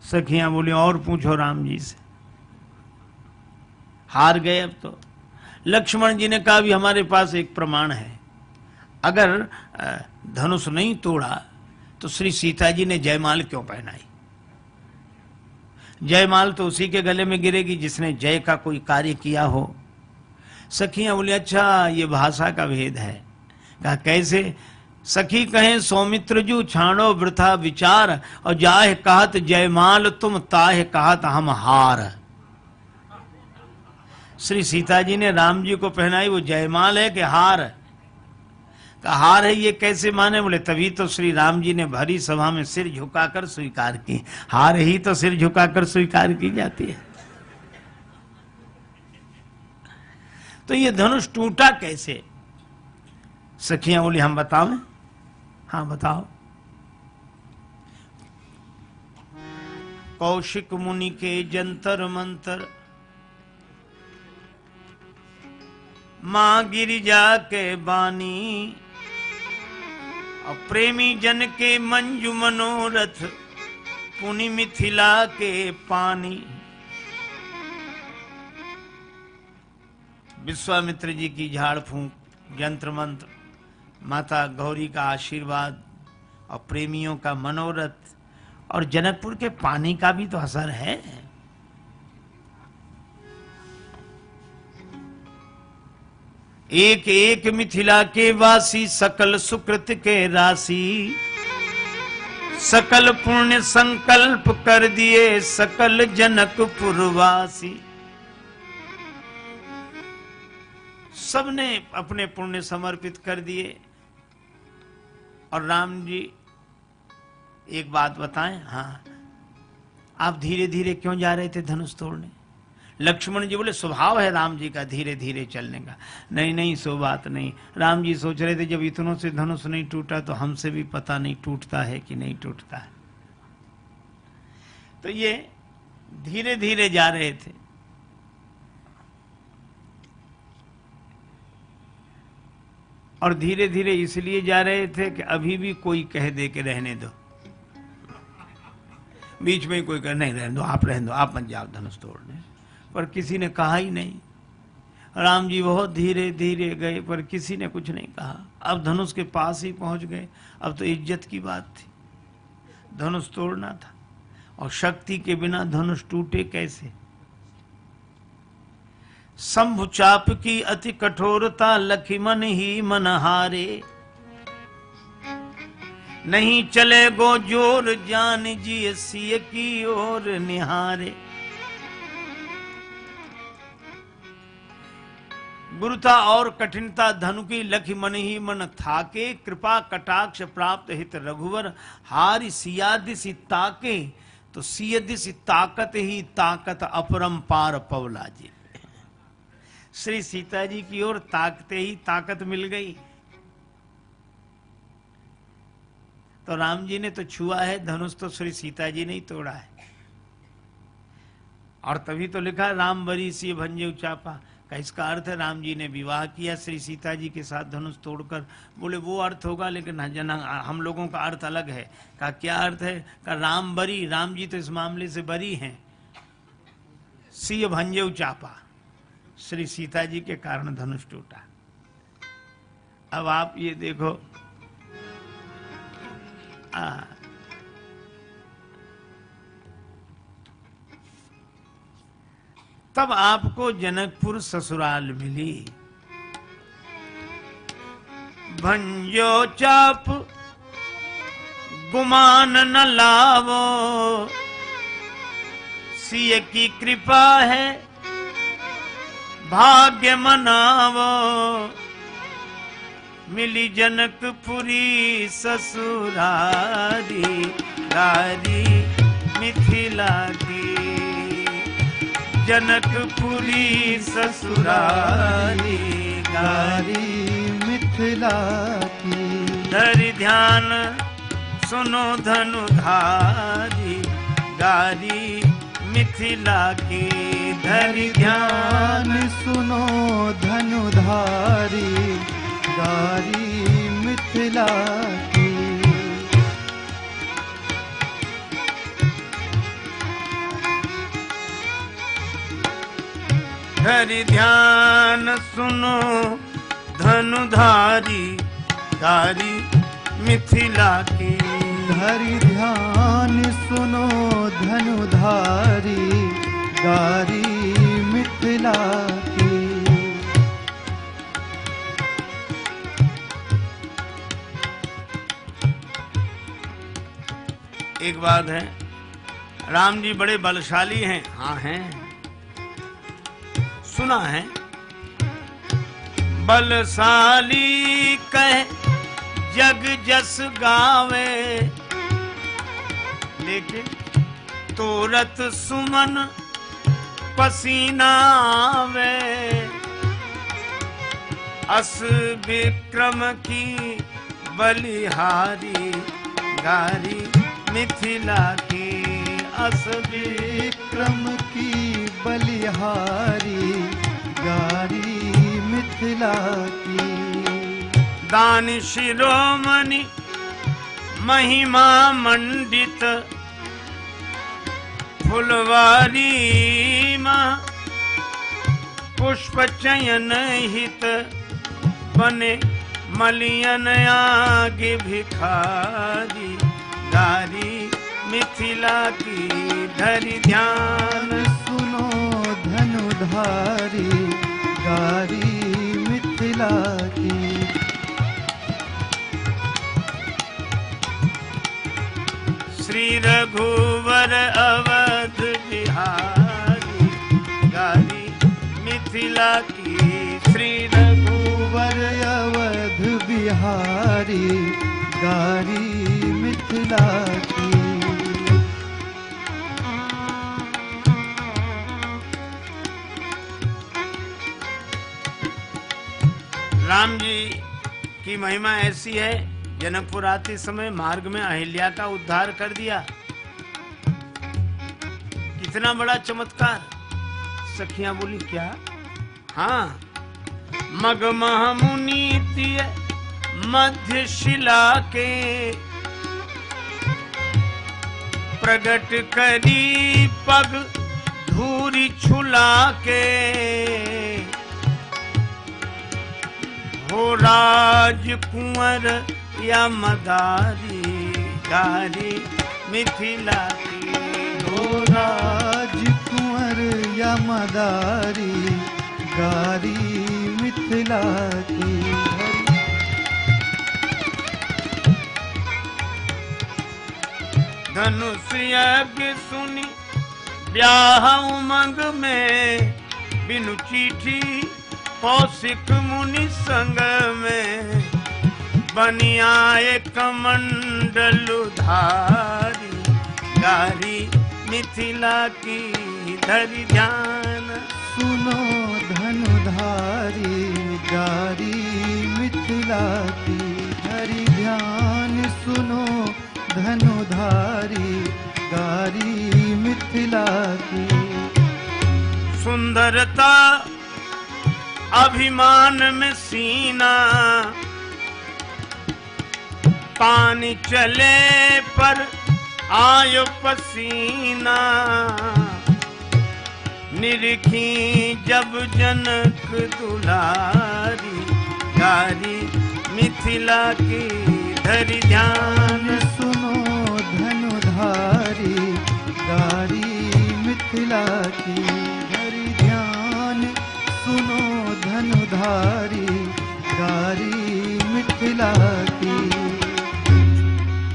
सखियां बोली और पूछो राम जी से। हार गए अब तो। लक्ष्मण जी ने कहा भी हमारे पास एक प्रमाण है, अगर धनुष नहीं तोड़ा तो श्री सीता जी ने जयमाल क्यों पहनाई? जयमाल तो उसी के गले में गिरेगी जिसने जय का कोई कार्य किया हो। सखियां बोली अच्छा ये भाषा का भेद है। कहा कैसे? सखी कहें सौमित्र जू छाणो वृथा विचार, और जाहे कहत जयमाल तुम ताहे कहत हम हार। श्री सीता जी ने राम जी को पहनाई वो जयमाल है कि हार? का हार है ये कैसे माने? बोले तभी तो श्री राम जी ने भरी सभा में सिर झुकाकर स्वीकार की। हार ही तो सिर झुकाकर स्वीकार की जाती है। तो ये धनुष टूटा कैसे? सखियां बोली हम बताओ। हाँ बताओ। कौशिक मुनि के जंतर मंतर, मां गिरिजा के बानी, और प्रेमी जन के मंजू मनोरथ, पुनि मिथिला के पानी। विश्वामित्र जी की झाड़ फूंक, यंत्र मंत्र, माता गौरी का आशीर्वाद और प्रेमियों का मनोरथ और जनकपुर के पानी का भी तो असर है। एक एक मिथिला के वासी, सकल सुकृत के राशि, सकल पुण्य संकल्प कर दिए सकल जनकपुरवासी। सबने अपने पुण्य समर्पित कर दिए। और राम जी एक बात बताएं, हाँ आप धीरे धीरे क्यों जा रहे थे धनुष तोड़ने? लक्ष्मण जी बोले स्वभाव है राम जी का धीरे धीरे चलने का। नहीं नहीं सो बात नहीं। राम जी सोच रहे थे जब इतनों से धनुष नहीं टूटा तो हमसे भी पता नहीं टूटता है कि नहीं टूटता है। तो ये धीरे धीरे जा रहे थे। और धीरे धीरे इसलिए जा रहे थे कि अभी भी कोई कह दे के रहने दो। बीच में कोई कह नहीं रहने दो, आप रहने दो, आप मत जाओ धनुष तोड़ने। पर किसी ने कहा ही नहीं। राम जी बहुत धीरे धीरे गए पर किसी ने कुछ नहीं कहा। अब धनुष के पास ही पहुंच गए। अब तो इज्जत की बात थी, धनुष तोड़ना था। और शक्ति के बिना धनुष टूटे कैसे? शंभु चाप की अति कठोरता, लखिमन ही मन हारे। नहीं चले गो जोर, जान जी सिय की ओर निहारे। गुरुता और कठिनता धनु की, लखि मन ही मन थाके। कृपा कटाक्ष प्राप्त हित रघुवर, हारि सिया दिसि ताके। तो सिय दिसि ताकत ही ताकत, अपरंपार पवला जी। श्री सीता जी की ओर ताकते ही ताकत मिल गई। तो राम जी ने तो छुआ है धनुष, तो श्री सीता जी ने ही तोड़ा है। और तभी तो लिखा राम बरी सी भंजे चापा। का इसका अर्थ है राम जी ने विवाह किया श्री सीता जी के साथ धनुष तोड़कर। बोले वो अर्थ होगा, लेकिन जना हम लोगों का अर्थ अलग है। का क्या अर्थ है? का राम बरी, राम जी तो इस मामले से बरी हैं। सी भंजे चापा, श्री सीता जी के कारण धनुष टूटा। अब आप ये देखो, तब आपको जनकपुर ससुराल मिली। भंजो चाप गुमान न लावो, सिय की कृपा है भाग्य मनावो। मिली जनकपुरी ससुरारी, गारी मिथिला की। जनकपुरी ससुरारी, गारी मिथिला की। धरि ध्यान सुनो धनुधारी, गारी मिथिला की। धरि ध्यान सुनो धनुधारी, गारी मिथिला की। धरि ध्यान सुनो धनुधारी गारी मिथिला की। धरि ध्यान सुनो धनुधारी गारी मिथिला की। एक बात है, राम जी बड़े बलशाली हैं। हाँ हैं, सुना है। बलशाली कह जग जस गावे, लेकिन तोरत सुमन पसीना आवे। अस विक्रम की बलिहारी गारी मिथिला की। अस विक्रम की बलिहारी गारी मिथिला की। दान शिरोमणि महिमा मंडित फुलवारी मां पुष्प चयन हित बने मलियन आगे भिखारी गारी मिथिला की। धरि ध्यान सुनो धनुधारी गारी मिथिला की। श्री रघुवर अवध बिहारी गारी मिथिला की। श्री रघुवर अवध बिहारी गारी मिथिला की। राम जी की महिमा ऐसी है, जनकपुर आते समय मार्ग में अहिल्या का उद्धार कर दिया। कितना बड़ा चमत्कार। सखियां बोली क्या? हाँ, मगमह मुनि मध्य शिला के प्रगट करी पग धूरी छुला के। हो राजकुंवर या मदारी गारी मिथिला की। हो राजकुंवर या मदारी गारी मिथिला की। धनुष यज्ञ सुनी ब्याह उमंग में, बिनु चिट्ठी कौशिक मुनि संग में। बनी आए कमंडल धारी गारी मिथिला की। धरि ध्यान सुनो धनुधारी गारी मिथिला की। धरि ध्यान सुनो धनुधारी गारी मिथिला की। सुंदरता अभिमान में सीना, पानी चले पर आयो पसीना। निरखी जब जनक दुलारी गारी मिथिला की। धरि ध्यान सुनो धनुधारी गारी मिथिला की। धरि ध्यान सुनो धनुधारी गारी मिथिला की।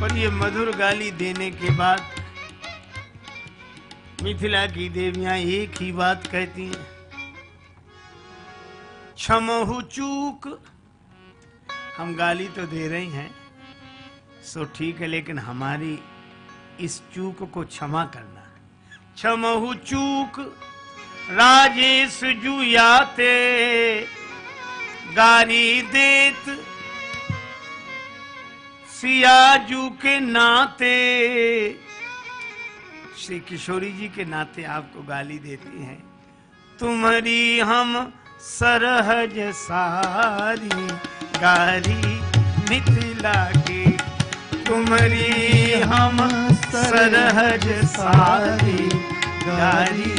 पर ये मधुर गाली देने के बाद मिथिला की देवियां एक ही बात कहती हैं, क्षमहु चूक। हम गाली तो दे रही हैं सो ठीक है, लेकिन हमारी इस चूक को क्षमा करना। क्षमहु चूक राजेश जुयाते गारी देत सियाजू के नाते। श्री किशोरी जी के नाते आपको गाली देती हैं। तुम्हारी हम सरहज सारी गारी मिथिला की। तुम्हारी हम सरहज सारी गारी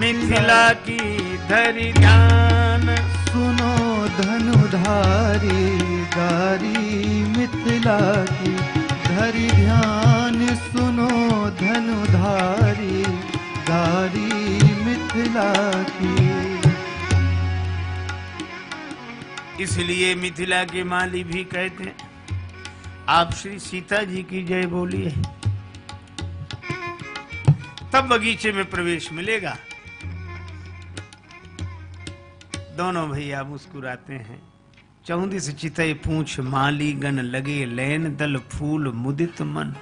मिथिला की धरि ध्यान। सुनो धनुधारी गारी मिथिला की धरि ध्यान। सुनो धनुधारी गारी मिथिला की। इसलिए मिथिला के माली भी कहते हैं, आप श्री सीता जी की जय बोलिए, तब बगीचे में प्रवेश मिलेगा। दोनों भैया मुस्कुराते हैं। चौंदिस चितय पूछ माली गण लगे लैन दल फूल मुदित मन।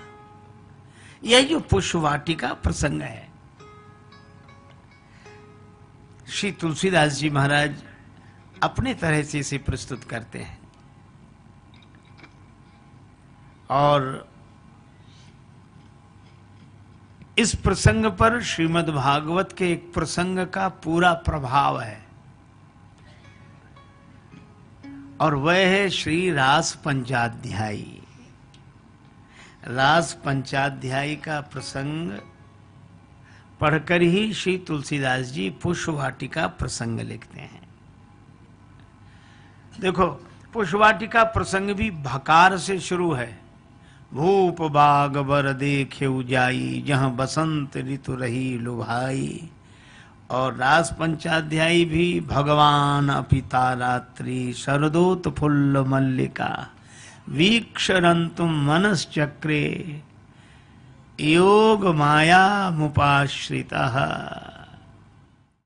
यह जो पुष्प वाटिका प्रसंग है, श्री तुलसीदास जी महाराज अपने तरह से इसे प्रस्तुत करते हैं। और इस प्रसंग पर श्रीमद् भागवत के एक प्रसंग का पूरा प्रभाव है, और वह है श्री रास पंचाध्यायी। रास पंचाध्यायी का प्रसंग पढ़कर ही श्री तुलसीदास जी पुष्प वाटिका प्रसंग लिखते हैं। देखो, पुष्प वाटिका प्रसंग भी भकार से शुरू है। भूप बाग बर देखेउ जाई, जहां बसंत ऋतु रही लुभाई। और रास पंचाध्यायी भी भगवान अपिता रात्रि, शरदोत फुल्ल मल्लिका, वीक्षरंतुम मनश्चक्रे, योग माया मुपाश्रितः।